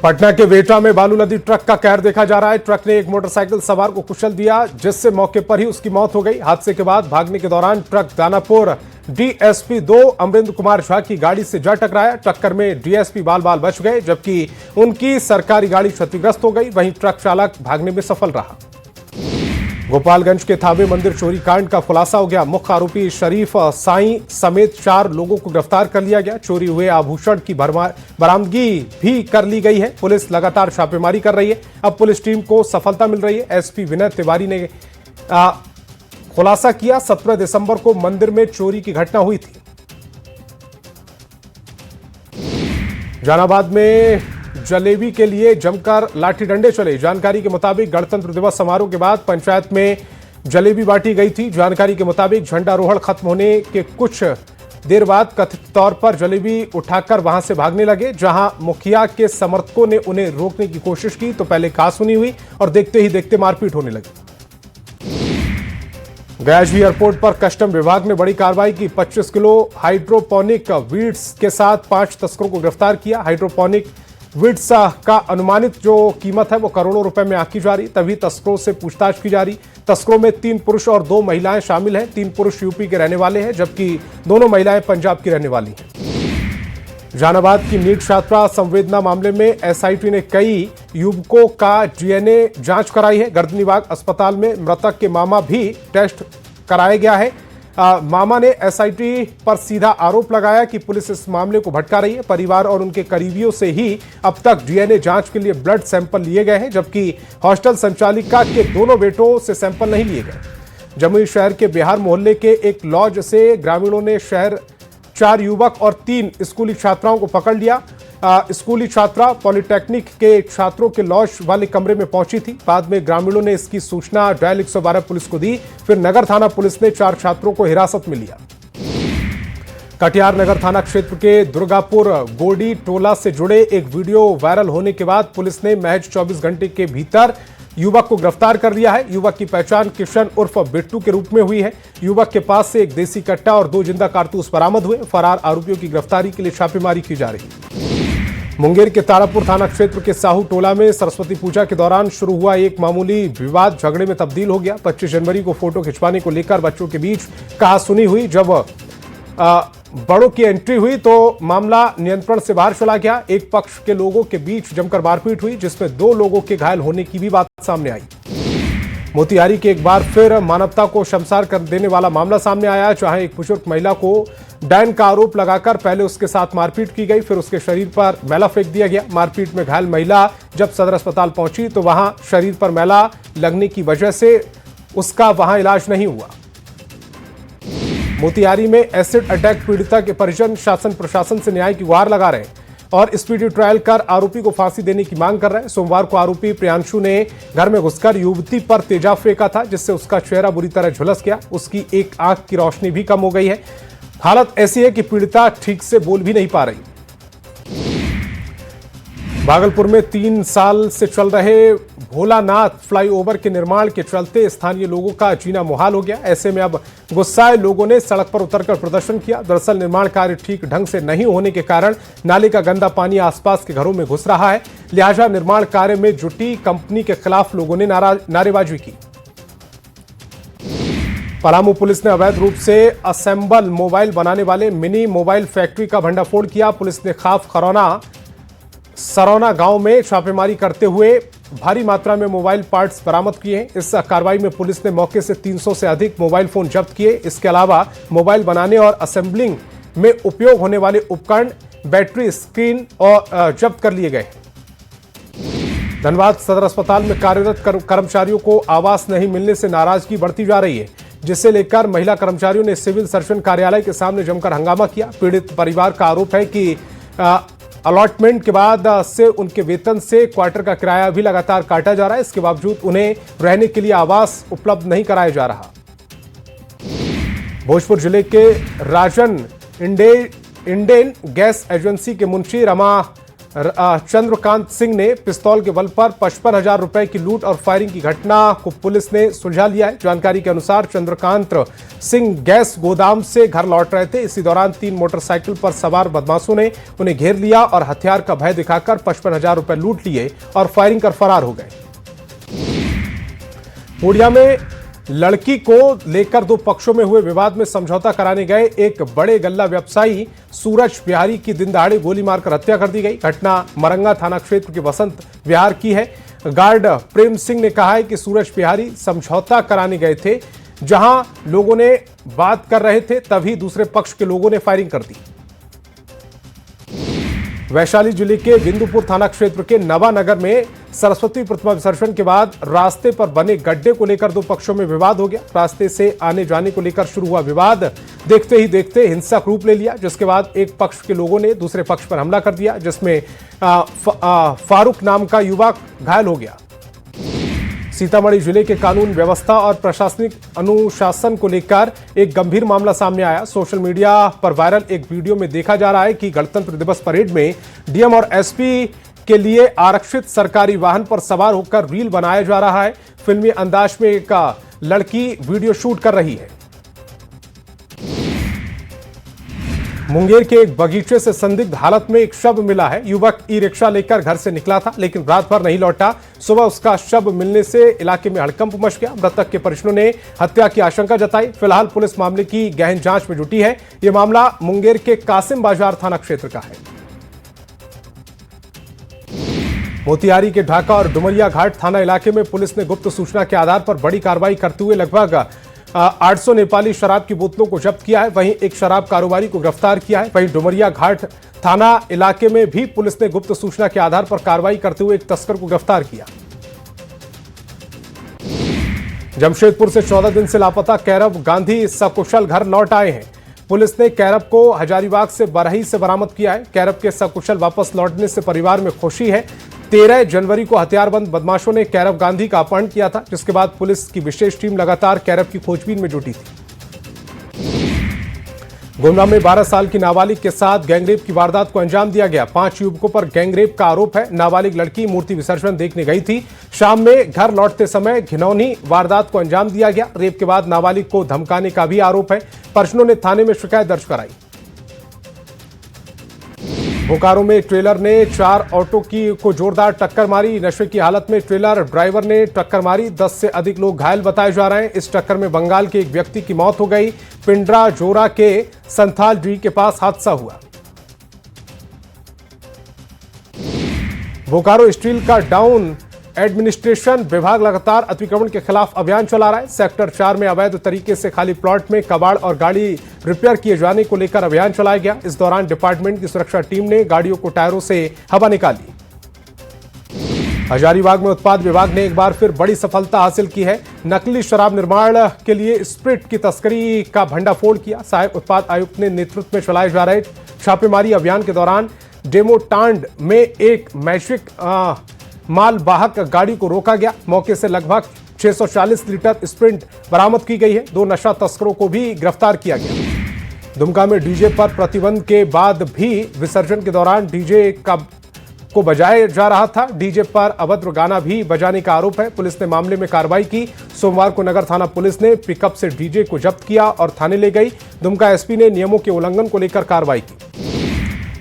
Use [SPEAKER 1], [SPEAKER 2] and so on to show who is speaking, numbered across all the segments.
[SPEAKER 1] पटना के वेटा में बालू लदी ट्रक का कहर देखा जा रहा है। ट्रक ने एक मोटरसाइकिल सवार को कुचल दिया, जिससे मौके पर ही उसकी मौत हो गई। हादसे के बाद भागने के दौरान ट्रक दानापुर डीएसपी 2 अमरेंद्र कुमार झा की गाड़ी से जा टकराया। टक्कर में डीएसपी बाल बाल बच गए, जबकि उनकी सरकारी गाड़ी क्षतिग्रस्त हो गई। वहीं ट्रक चालक भागने में सफल रहा। गोपालगंज के थावे मंदिर चोरी कांड का खुलासा हो गया। मुख्य आरोपी शरीफ साईं समेत 4 लोगों को गिरफ्तार कर लिया गया। चोरी हुए आभूषण की बरामदगी भी कर ली गई है। पुलिस लगातार छापेमारी कर रही है। अब पुलिस टीम को सफलता मिल रही है। एसपी विनय तिवारी ने खुलासा किया, 17 दिसंबर को मंदिर में चोरी की घटना हुई थी। जहानाबाद में जलेबी के लिए जमकर लाठी डंडे चले। जानकारी के मुताबिक गणतंत्र दिवस समारोह के बाद पंचायत में जलेबी बांटी गई थी। जानकारी के मुताबिक झंडारोहण खत्म होने के कुछ देर बाद कथित तौर पर जलेबी उठाकर वहां से भागने लगे। जहां मुखिया के समर्थकों ने उन्हें रोकने की कोशिश की तो पहले कहासुनी हुई और देखते ही देखते मारपीट होने लगी। गयाजी एयरपोर्ट पर कस्टम विभाग ने बड़ी कार्रवाई की। 25 किलो हाइड्रोपोनिक वीड्स के साथ 5 तस्करों को गिरफ्तार किया। हाइड्रोपोनिक वीड्स का अनुमानित जो कीमत है वो करोड़ों रुपए में आंकी जा रही। तभी तस्करों से पूछताछ की जा रही। तस्करों में 3 पुरुष और 2 महिलाएं शामिल हैं। 3 पुरुष यूपी के रहने वाले हैं, जबकि दोनों महिलाएं पंजाब की रहने वाली हैं। जहानाबाद की नीट छात्रा संवेदना मामले में एसआईटी ने कई युवकों का डीएनए जांच कराई है। गर्दनीबाग अस्पताल में मृतक के मामा भी टेस्ट कराया गया है। मामा ने एसआईटी पर सीधा आरोप लगाया कि पुलिस इस मामले को भटका रही है। परिवार और उनके करीबियों से ही अब तक डीएनए जांच के लिए ब्लड सैंपल लिए गए हैं, जबकि हॉस्टल संचालिका के दोनों बेटों से सैंपल नहीं लिए गए। जमुई शहर के बिहार मोहल्ले के एक लॉज से ग्रामीणों ने शहर 4 युवक और 3 स्कूली छात्राओं को पकड़ लिया। स्कूली छात्रा पॉलिटेक्निक के छात्रों के लॉज वाले कमरे में पहुंची थी। बाद में ग्रामीणों ने इसकी सूचना डायल 112 पुलिस को दी। फिर नगर थाना पुलिस ने 4 छात्रों को हिरासत में लिया। कटिहार नगर थाना क्षेत्र के दुर्गापुर गोडी टोला से जुड़े एक वीडियो वायरल होने के बाद पुलिस ने महज 24 घंटे के भीतर युवक को गिरफ्तार कर लिया है। युवक की पहचान किशन उर्फ बिट्टू के रूप में हुई है। युवक के पास से एक देसी कट्टा और 2 जिंदा कारतूस बरामद हुए। फरार आरोपियों की गिरफ्तारी के लिए छापेमारी की जा रही है। मुंगेर के तारापुर थाना क्षेत्र के साहू टोला में सरस्वती पूजा के दौरान शुरू हुआ एक मामूली विवाद झगड़े में तब्दील हो गया। 25 जनवरी को फोटो खिंचवाने को लेकर बच्चों के बीच कहासुनी हुई। जब बड़ों की एंट्री हुई तो मामला नियंत्रण से बाहर चला गया। एक पक्ष के लोगों के बीच जमकर मारपीट हुई, जिसमें 2 लोगों के घायल होने की भी बात सामने आई। मोतिहारी के एक बार फिर मानवता को शर्मसार कर देने वाला मामला सामने आया, जहां एक बुजुर्ग महिला को डायन का आरोप लगाकर पहले उसके साथ मारपीट की गई, फिर उसके शरीर पर मैला फेंक दिया गया। मारपीट में घायल महिला जब सदर अस्पताल पहुंची तो वहां शरीर पर मैला लगने की वजह से उसका वहां इलाज नहीं हुआ। मोतिहारी में एसिड अटैक पीड़िता के परिजन शासन प्रशासन से न्याय की गुहार लगा रहे हैं और स्पीडी ट्रायल कर आरोपी को फांसी देने की मांग कर रहे हैं। सोमवार को आरोपी प्रियांशु ने घर में घुसकर युवती पर तेजाब फेंका था, जिससे उसका चेहरा बुरी तरह झुलस गया। उसकी एक आंख की रोशनी भी कम हो गई है। हालत ऐसी है कि पीड़िता ठीक से बोल भी नहीं पा रही। भागलपुर में 3 साल से चल रहे भोलानाथ फ्लाईओवर के निर्माण के चलते स्थानीय लोगों का जीना मुहाल हो गया। ऐसे में अब गुस्साए लोगों ने सड़क पर उतरकर प्रदर्शन किया। दरअसल निर्माण कार्य ठीक ढंग से नहीं होने के कारण नाले का गंदा पानी आसपास के घरों में घुस रहा है। लिहाजा निर्माण कार्य में जुटी कंपनी के खिलाफ लोगों ने नारेबाजी की। पलामू पुलिस ने अवैध रूप से असेंबल मोबाइल बनाने वाले मिनी मोबाइल फैक्ट्री का भंडाफोड़ किया। पुलिस ने खाफ सरौना गांव में छापेमारी करते हुए भारी मात्रा में मोबाइल पार्ट्स बरामद किए हैं। इस कार्रवाई में पुलिस ने मौके से 300 से अधिक मोबाइल फोन जब्त किए। इसके अलावा मोबाइल बनाने और असेंबलिंग में उपयोग होने वाले उपकरण, बैटरी, स्क्रीन और जब्त कर लिए गए। धनबाद सदर अस्पताल में कार्यरत कर्मचारियों को आवास नहीं मिलने से नाराजगी बढ़ती जा रही है, जिसे लेकर महिला कर्मचारियों ने सिविल सर्जन कार्यालय के सामने जमकर हंगामा किया। पीड़ित परिवार का आरोप है कि अलॉटमेंट के बाद से उनके वेतन से क्वार्टर का किराया भी लगातार काटा जा रहा है। इसके बावजूद उन्हें रहने के लिए आवास उपलब्ध नहीं कराया जा रहा। भोजपुर जिले के राजन इंडेन गैस एजेंसी के मुंशी रमा चंद्रकांत सिंह ने पिस्तौल के बल पर 55,000 रुपए की लूट और फायरिंग की घटना को पुलिस ने सुलझा लिया है। जानकारी के अनुसार चंद्रकांत सिंह गैस गोदाम से घर लौट रहे थे। इसी दौरान 3 मोटरसाइकिल पर सवार बदमाशों ने उन्हें घेर लिया और हथियार का भय दिखाकर 55,000 रुपए लूट लिए और फायरिंग कर फरार हो गए। पूर्णिया में लड़की को लेकर 2 पक्षों में हुए विवाद में समझौता कराने गए एक बड़े गल्ला व्यवसायी सूरज बिहारी की दिन दहाड़े गोली मारकर हत्या कर दी गई। घटना मरंगा थाना क्षेत्र के वसंत विहार की है। गार्ड प्रेम सिंह ने कहा है कि सूरज बिहारी समझौता कराने गए थे। जहां लोगों ने बात कर रहे थे तभी दूसरे पक्ष के लोगों ने फायरिंग कर दी। वैशाली जिले के बिंदुपुर थाना क्षेत्र के नवानगर में सरस्वती प्रतिमा विसर्जन के बाद रास्ते पर बने गड्ढे को लेकर 2 पक्षों में विवाद हो गया। रास्ते से आने जाने को लेकर शुरू हुआ विवाद देखते ही देखते हिंसक रूप ले लिया, जिसके बाद एक पक्ष के लोगों ने दूसरे पक्ष पर हमला कर दिया, जिसमें फारूक नाम का युवक घायल हो गया। सीतामढ़ी जिले के कानून व्यवस्था और प्रशासनिक अनुशासन को लेकर एक गंभीर मामला सामने आया। सोशल मीडिया पर वायरल एक वीडियो में देखा जा रहा है कि गणतंत्र दिवस परेड में डीएम और एसपी के लिए आरक्षित सरकारी वाहन पर सवार होकर रील बनाया जा रहा है। फिल्मी अंदाज में एक लड़की वीडियो शूट कर रही है। मुंगेर के एक बगीचे से संदिग्ध हालत में एक शव मिला है। युवक ई रिक्शा लेकर घर से निकला था, लेकिन रात भर नहीं लौटा। सुबह उसका शव मिलने से इलाके में हड़कंप मच गया। मृतक के परिजनों ने हत्या की आशंका जताई। फिलहाल पुलिस मामले की गहन जांच में जुटी है। यह मामला मुंगेर के कासिम बाजार थाना क्षेत्र का है। मोतिहारी के ढाका और डुमरिया घाट थाना इलाके में पुलिस ने गुप्त सूचना के आधार पर बड़ी कार्रवाई करते हुए लगभग 800 नेपाली शराब की बोतलों को जब्त किया है। वहीं एक शराब कारोबारी को गिरफ्तार किया है। वहीं डुमरिया घाट थाना इलाके में भी पुलिस ने गुप्त सूचना के आधार पर कार्रवाई करते हुए एक तस्कर को गिरफ्तार किया। जमशेदपुर से 14 दिन से लापता कैरव गांधी सकुशल घर लौट आए हैं। पुलिस ने कैरव को हजारीबाग से बरही से बरामद किया है। कैरव के सकुशल वापस लौटने से परिवार में खुशी है। 13 जनवरी को हथियारबंद बदमाशों ने कैरव गांधी का अपहरण किया था, जिसके बाद पुलिस की विशेष टीम लगातार कैरव की खोजबीन में जुटी थी। गुमला में 12 साल की नाबालिग के साथ गैंगरेप की वारदात को अंजाम दिया गया। 5 युवकों पर गैंगरेप का आरोप है। नाबालिग लड़की मूर्ति विसर्जन देखने गई थी। शाम में घर लौटते समय घिनौनी वारदात को अंजाम दिया गया। रेप के बाद नाबालिग को धमकाने का भी आरोप है। परिजनों ने थाने में शिकायत दर्ज कराई। बोकारो में ट्रेलर ने 4 ऑटो को जोरदार टक्कर मारी। नशे की हालत में ट्रेलर ड्राइवर ने टक्कर मारी। 10 से अधिक लोग घायल बताए जा रहे हैं। इस टक्कर में बंगाल के एक व्यक्ति की मौत हो गई। पिंडरा जोरा के संथाल डी के पास हादसा हुआ। बोकारो स्टील का डाउन एडमिनिस्ट्रेशन विभाग लगातार अतिक्रमण के खिलाफ अभियान चला रहा है। सेक्टर 4 में अवैध तरीके से खाली प्लॉट में कबाड़ और गाड़ी रिपेयर किए जाने को लेकर अभियान चलाया गया। इस दौरान डिपार्टमेंट की सुरक्षा टीम ने गाड़ियों को टायरों से हवा निकाली। हजारीबाग में उत्पाद विभाग ने एक बार फिर बड़ी सफलता हासिल की है। नकली शराब निर्माण के लिए स्प्रिट की तस्करी का भंडाफोड़ किया। सहायक उत्पाद आयुक्त ने नेतृत्व में चलाए जा रहे छापेमारी अभियान के दौरान डेमोटांड में एक मैजिक मालवाहक गाड़ी को रोका गया। मौके से लगभग 640 लीटर स्प्रिट बरामद की गई है। 2 नशा तस्करों को भी गिरफ्तार किया गया। दुमका में डीजे पर प्रतिबंध के बाद भी विसर्जन के दौरान डीजे को बजाया जा रहा था। डीजे पर अभद्र गाना भी बजाने का आरोप है। पुलिस ने मामले में कार्रवाई की। सोमवार को नगर थाना पुलिस ने पिकअप से डीजे को जब्त किया और थाने ले गई। दुमका एसपी ने नियमों के उल्लंघन को लेकर कार्रवाई की।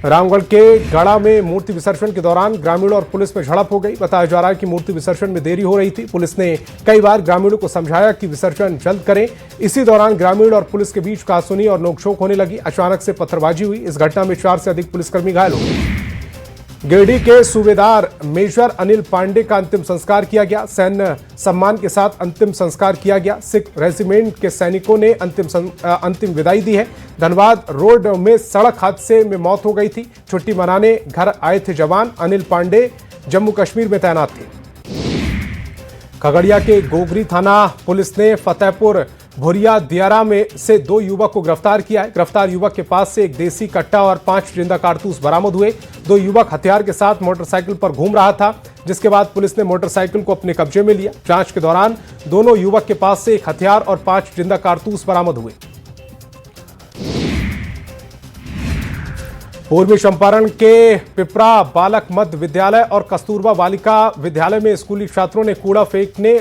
[SPEAKER 1] रामगढ़ के गड़ा में मूर्ति विसर्जन के दौरान ग्रामीणों और पुलिस में झड़प हो गई। बताया जा रहा है कि मूर्ति विसर्जन में देरी हो रही थी। पुलिस ने कई बार ग्रामीणों को समझाया कि विसर्जन जल्द करें। इसी दौरान ग्रामीण और पुलिस के बीच कहासुनी और नोकझोंक होने लगी। अचानक से पत्थरबाजी हुई। इस घटना में 4 से अधिक पुलिसकर्मी घायल हो गए। गिरिडीह के सूबेदार मेजर अनिल पांडे का अंतिम संस्कार किया गया। सैन्य सम्मान के साथ अंतिम संस्कार किया गया। सिख रेजिमेंट के सैनिकों ने अंतिम विदाई दी है। धनबाद रोड में सड़क हादसे में मौत हो गई थी। छुट्टी मनाने घर आए थे जवान। अनिल पांडे जम्मू कश्मीर में तैनात थे। खगड़िया के गोगरी थाना पुलिस ने फतेहपुर भुरिया दियारा में से 2 युवक को गिरफ्तार किया है। गिरफ्तार युवक के पास से एक देसी कट्टा और 5 जिंदा कारतूस बरामद हुए। 2 युवक हथियार के साथ मोटरसाइकिल पर घूम रहा था, जिसके बाद पुलिस ने मोटरसाइकिल को अपने कब्जे में लिया। जांच के दौरान दोनों युवक के पास से एक हथियार और 5 जिंदा कारतूस बरामद हुए। पूर्वी चंपारण के पिपरा बालक मध्य विद्यालय और कस्तूरबा बालिका विद्यालय में स्कूली छात्रों ने कूड़ा फेंकने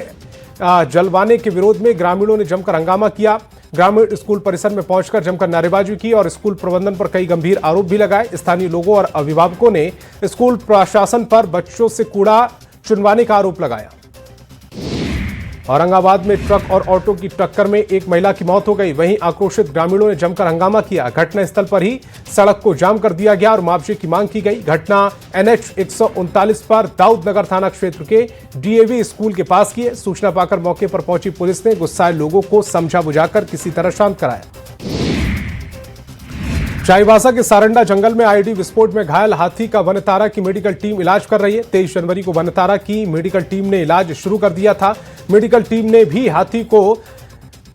[SPEAKER 1] जलवाने के विरोध में ग्रामीणों ने जमकर हंगामा किया। ग्रामीण स्कूल परिसर में पहुंचकर जमकर नारेबाजी की और स्कूल प्रबंधन पर कई गंभीर आरोप भी लगाए। स्थानीय लोगों और अभिभावकों ने स्कूल प्रशासन पर बच्चों से कूड़ा चुनवाने का आरोप लगाया। औरंगाबाद में ट्रक और ऑटो की टक्कर में एक महिला की मौत हो गई। वहीं आक्रोशित ग्रामीणों ने जमकर हंगामा किया। घटनास्थल पर ही सड़क को जाम कर दिया गया और मुआवजे की मांग की गई। घटना NH 139 पर दाऊदनगर थाना क्षेत्र के DAV स्कूल के पास की है। सूचना पाकर मौके पर पहुंची पुलिस ने गुस्साए लोगों को समझा बुझाकर किसी तरह शांत कराया। चाईबासा के सारंडा जंगल में IED विस्फोट में घायल हाथी का वनतारा की मेडिकल टीम इलाज कर रही है। 23 जनवरी को वनतारा की मेडिकल टीम ने इलाज शुरू कर दिया था। मेडिकल टीम ने भी हाथी को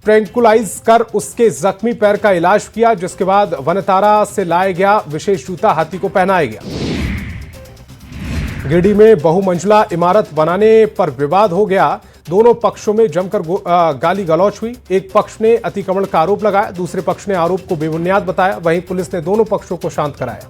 [SPEAKER 1] ट्रैंकुलाइज कर उसके जख्मी पैर का इलाज किया, जिसके बाद वनतारा से लाया गया विशेष जूता हाथी को पहनाया गया। गिरिडीह में बहुमंजिला इमारत बनाने पर विवाद हो गया। दोनों पक्षों में जमकर गाली गलौच हुई। एक पक्ष ने अतिक्रमण का आरोप लगाया, दूसरे पक्ष ने आरोप को बेबुनियाद बताया। वहीं पुलिस ने दोनों पक्षों को शांत कराया।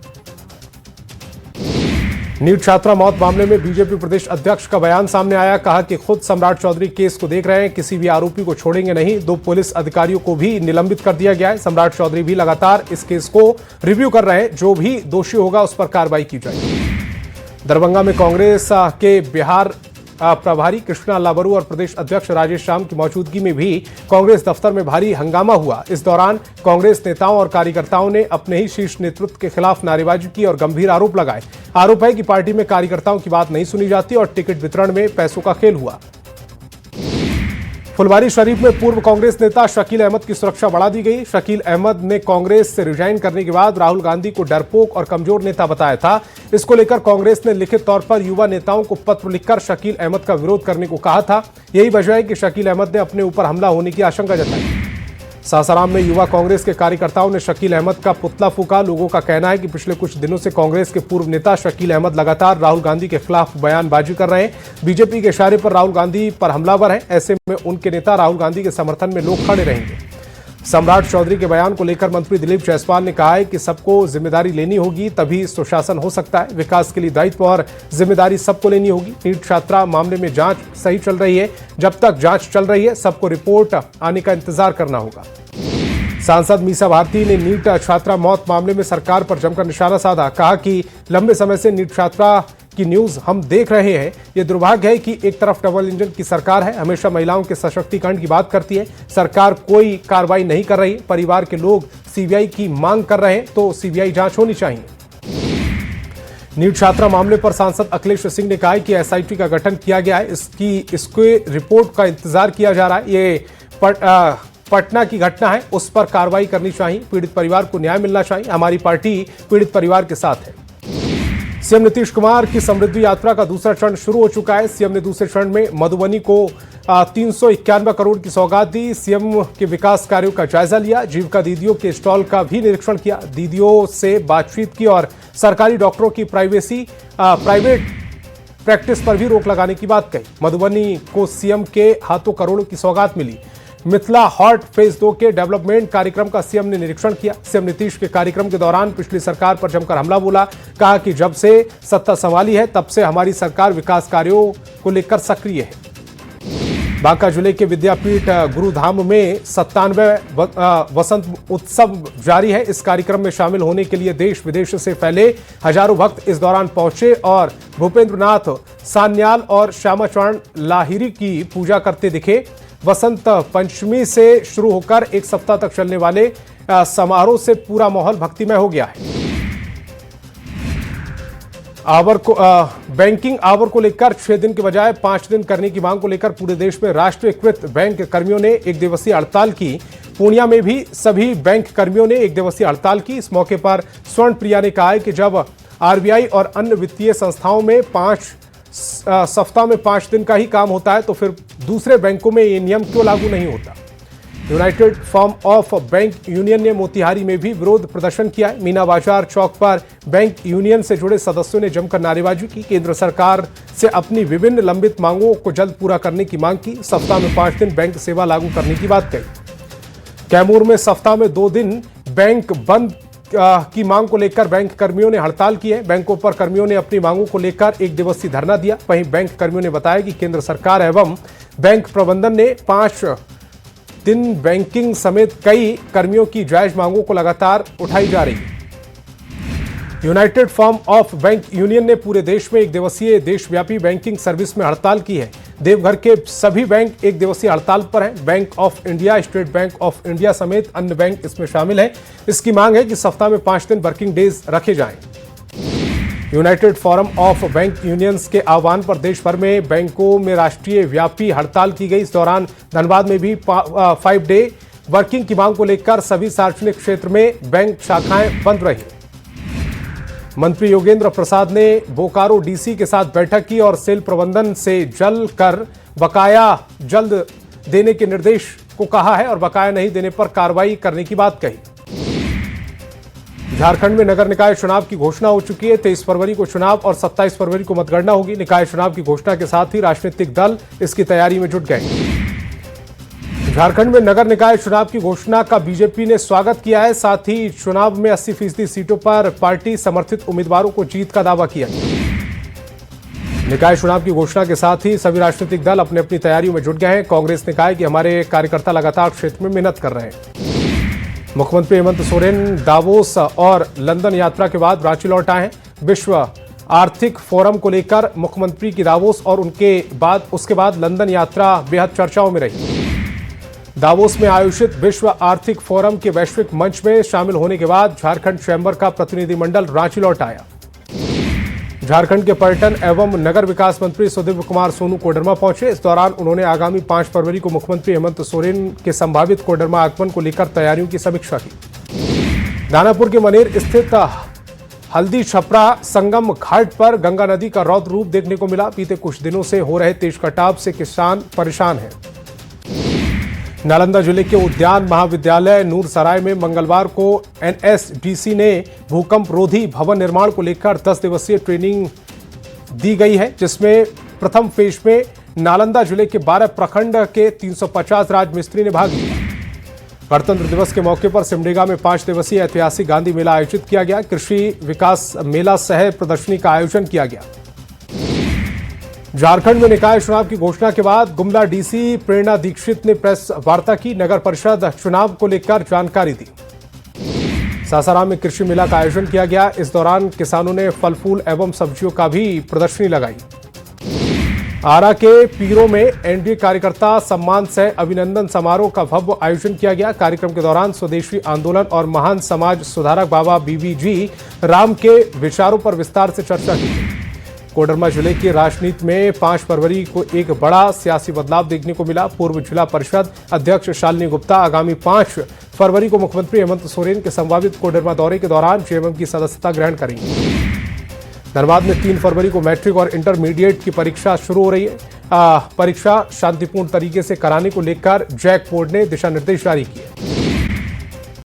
[SPEAKER 1] नीट छात्रा मौत मामले में बीजेपी प्रदेश अध्यक्ष का बयान सामने आया। कहा कि खुद सम्राट चौधरी केस को देख रहे हैं, किसी भी आरोपी को छोड़ेंगे नहीं। 2 पुलिस अधिकारियों को भी निलंबित कर दिया गया है। सम्राट चौधरी भी लगातार इस केस को रिव्यू कर रहे हैं। जो भी दोषी होगा उस पर कार्रवाई की जाएगी। दरभंगा में कांग्रेस के बिहार प्रभारी कृष्णा लाबरू और प्रदेश अध्यक्ष राजेश श्याम की मौजूदगी में भी कांग्रेस दफ्तर में भारी हंगामा हुआ। इस दौरान कांग्रेस नेताओं और कार्यकर्ताओं ने अपने ही शीर्ष नेतृत्व के खिलाफ नारेबाजी की और गंभीर आरोप लगाए। आरोप है कि पार्टी में कार्यकर्ताओं की बात नहीं सुनी जाती और टिकट वितरण में पैसों का खेल हुआ। फुलवारी शरीफ में पूर्व कांग्रेस नेता शकील अहमद की सुरक्षा बढ़ा दी गई। शकील अहमद ने कांग्रेस से रिजाइन करने के बाद राहुल गांधी को डरपोक और कमजोर नेता बताया था। इसको लेकर कांग्रेस ने लिखित तौर पर युवा नेताओं को पत्र लिखकर शकील अहमद का विरोध करने को कहा था। यही वजह है कि शकील अहमद ने अपने ऊपर हमला होने की आशंका जताई। सासाराम में युवा कांग्रेस के कार्यकर्ताओं ने शकील अहमद का पुतला फूंका। लोगों का कहना है कि पिछले कुछ दिनों से कांग्रेस के पूर्व नेता शकील अहमद लगातार राहुल गांधी के खिलाफ बयानबाजी कर रहे हैं। बीजेपी के इशारे पर राहुल गांधी पर हमलावर हैं। ऐसे में उनके नेता राहुल गांधी के समर्थन में लोग खड़े रहेंगे। सम्राट चौधरी के बयान को लेकर मंत्री दिलीप जायसवाल ने कहा है कि सबको जिम्मेदारी लेनी होगी, तभी सुशासन हो सकता है। विकास के लिए दायित्व और जिम्मेदारी सबको लेनी होगी। नीट छात्रा मामले में जांच सही चल रही है। जब तक जांच चल रही है सबको रिपोर्ट आने का इंतजार करना होगा। सांसद मीसा भारती ने नीट छात्रा मौत मामले में सरकार पर जमकर निशाना साधा। कहा कि लंबे समय से नीट छात्रा की न्यूज हम देख रहे हैं। ये दुर्भाग्य है कि एक तरफ डबल इंजन की सरकार है, हमेशा महिलाओं के सशक्तिकरण की बात करती है, सरकार कोई कार्रवाई नहीं कर रही। परिवार के लोग सीबीआई की मांग कर रहे हैं तो सीबीआई जांच होनी चाहिए। नीट छात्रा मामले पर सांसद अखिलेश सिंह ने कहा है कि SIT का गठन किया गया है, इसके रिपोर्ट का इंतजार किया जा रहा है। ये पटना की घटना है, उस पर कार्रवाई करनी चाहिए। पीड़ित परिवार को न्याय मिलना चाहिए। हमारी पार्टी पीड़ित परिवार के साथ है। सीएम नीतीश कुमार की समृद्धि यात्रा का दूसरा चरण शुरू हो चुका है। सीएम ने दूसरे चरण में मधुबनी को 391 करोड़ की सौगात दी। सीएम के विकास कार्यों का जायजा लिया। जीविका दीदियों के स्टॉल का भी निरीक्षण किया। दीदियों से बातचीत की और सरकारी डॉक्टरों की प्राइवेट प्रैक्टिस पर भी रोक लगाने की बात कही। मधुबनी को सीएम के हाथों करोड़ों की सौगात मिली। मिथिला हॉट फेज 2 के डेवलपमेंट कार्यक्रम का सीएम ने निरीक्षण किया। सीएम नीतीश के कार्यक्रम के दौरान पिछली सरकार पर जमकर हमला बोला। कहा कि जब से सत्ता संभाली है तब से हमारी सरकार विकास कार्यों को लेकर सक्रिय है। बांका जिले के विद्यापीठ गुरुधाम में 97वां वसंत उत्सव जारी है। इस कार्यक्रम में शामिल होने के लिए देश विदेश से फैले हजारों भक्त इस दौरान पहुंचे और भूपेंद्र नाथ सान्याल और श्यामाचरण लाहिरी की पूजा करते दिखे। वसंत पंचमी से शुरू होकर एक सप्ताह तक चलने वाले समारोह से पूरा माहौल भक्तिमय हो गया है। बैंकिंग आवर को लेकर 6 दिन के बजाय 5 दिन करने की मांग को लेकर पूरे देश में राष्ट्रीयकृत बैंक कर्मियों ने एक दिवसीय हड़ताल की। पूर्णिया में भी सभी बैंक कर्मियों ने एक दिवसीय हड़ताल की। इस मौके पर स्वर्ण प्रिया ने कहा है कि जब RBI और अन्य वित्तीय संस्थाओं में सप्ताह में 5 दिन का ही काम होता है तो फिर दूसरे बैंकों में ये नियम क्यों लागू नहीं होता। United form of bank union ने मोतिहारी में भी विरोध प्रदर्शन किया है। मीना बाजार चौक पर बैंक यूनियन से जुड़े सदस्यों ने जमकर नारेबाजी की। केंद्र सरकार से अपनी विभिन्न लंबित मांगों को जल्द पूरा करने की मांग की। सप्ताह में 5 दिन बैंक सेवा लागू करने की बात कही। कैमूर में सप्ताह में 2 दिन बैंक बंद की मांग को लेकर बैंक कर्मियों ने हड़ताल की है। बैंकों पर कर्मियों ने अपनी मांगों को लेकर एक दिवसीय धरना दिया। वहीं बैंक कर्मियों ने बताया कि केंद्र सरकार एवं बैंक प्रबंधन ने 5 दिन बैंकिंग समेत कई कर्मियों की जायज मांगों को लगातार उठाई जा रही है। United form of bank union ने पूरे देश में एक दिवसीय देशव्यापी बैंकिंग सर्विस में हड़ताल की है। देवघर के सभी बैंक एक दिवसीय हड़ताल पर हैं। Bank of India, state bank of India समेत अन्य बैंक इसमें शामिल हैं। इसकी मांग है कि सप्ताह में 5 दिन वर्किंग डेज रखे जाएं। United forum of bank unions के आह्वान पर देश भर में बैंकों में राष्ट्रीय व्यापी हड़ताल की गई। इस दौरान धनबाद में भी 5 डे वर्किंग की मांग को लेकर सभी सार्वजनिक क्षेत्र में बैंक शाखाएं बंद रही। मंत्री योगेंद्र प्रसाद ने बोकारो डीसी के साथ बैठक की और सेल प्रबंधन से जल कर बकाया जल्द देने के निर्देश को कहा है और बकाया नहीं देने पर कार्रवाई करने की बात कही। झारखंड में नगर निकाय चुनाव की घोषणा हो चुकी है। 23 फरवरी को चुनाव और 27 फरवरी को मतगणना होगी। निकाय चुनाव की घोषणा के साथ ही राजनीतिक दल इसकी तैयारी में जुट गए। झारखंड में नगर निकाय चुनाव की घोषणा का बीजेपी ने स्वागत किया है। साथ ही चुनाव में 80% सीटों पर पार्टी समर्थित उम्मीदवारों को जीत का दावा किया। निकाय चुनाव की घोषणा के साथ ही सभी राजनीतिक दल अपनी अपनी तैयारियों में जुट गए हैं। कांग्रेस ने कहा है कि हमारे कार्यकर्ता लगातार क्षेत्र में मेहनत कर रहे हैं। मुख्यमंत्री हेमंत सोरेन दावोस और लंदन यात्रा के बाद रांची लौट आए हैं। विश्व आर्थिक फोरम को लेकर मुख्यमंत्री की दावोस और उसके बाद लंदन यात्रा बेहद चर्चाओं में रही। दावोस में आयोजित विश्व आर्थिक फोरम के वैश्विक मंच में शामिल होने के बाद झारखंड चैंबर का प्रतिनिधिमंडल रांची लौट आया। झारखंड के पर्यटन एवं नगर विकास मंत्री सुदीव्य कुमार सोनू कोडरमा पहुंचे। इस दौरान उन्होंने आगामी 5 फरवरी को मुख्यमंत्री हेमंत सोरेन के संभावित कोडरमा आगमन को लेकर तैयारियों की समीक्षा की। दानापुर के मनेर स्थित हल्दी छपरा संगम घाट पर गंगा नदी का रौद्र रूप देखने को मिला। बीते कुछ दिनों से हो रहे तेज कटाव से किसान परेशान हैं। नालंदा जिले के उद्यान महाविद्यालय नूरसराय में मंगलवार को एनएसडीसी ने भूकंप रोधी भवन निर्माण को लेकर 10 दिवसीय ट्रेनिंग दी गई है, जिसमें प्रथम फेज में नालंदा जिले के 12 प्रखंड के 350 राजमिस्त्री ने भाग लिया। गणतंत्र दिवस के मौके पर सिमडेगा में 5 दिवसीय ऐतिहासिक गांधी मेला आयोजित किया गया। कृषि विकास मेला सह प्रदर्शनी का आयोजन किया गया। झारखंड में निकाय चुनाव की घोषणा के बाद गुमला डीसी प्रेरणा दीक्षित ने प्रेस वार्ता की। नगर परिषद चुनाव को लेकर जानकारी दी। सासाराम में कृषि मेला का आयोजन किया गया। इस दौरान किसानों ने फल फूल एवं सब्जियों का भी प्रदर्शनी लगाई। आरा के पीरों में एनडीए कार्यकर्ता सम्मान सह अभिनंदन समारोह का भव्य आयोजन किया गया। कार्यक्रम के दौरान स्वदेशी आंदोलन और महान समाज सुधारक बाबा बीबीजी राम के विचारों पर विस्तार से चर्चा की। कोडरमा जिले की राजनीति में 5 फरवरी को एक बड़ा सियासी बदलाव देखने को मिला। पूर्व जिला परिषद अध्यक्ष शालिनी गुप्ता आगामी 5 फरवरी को मुख्यमंत्री हेमंत सोरेन के संभावित कोडरमा दौरे के दौरान जेएमएम की सदस्यता ग्रहण करेंगे। धनबाद में 3 फरवरी को मैट्रिक और इंटरमीडिएट की परीक्षा शुरू हो रही है। परीक्षा शांतिपूर्ण तरीके से कराने को लेकर जैक बोर्ड ने दिशा निर्देश जारी किए।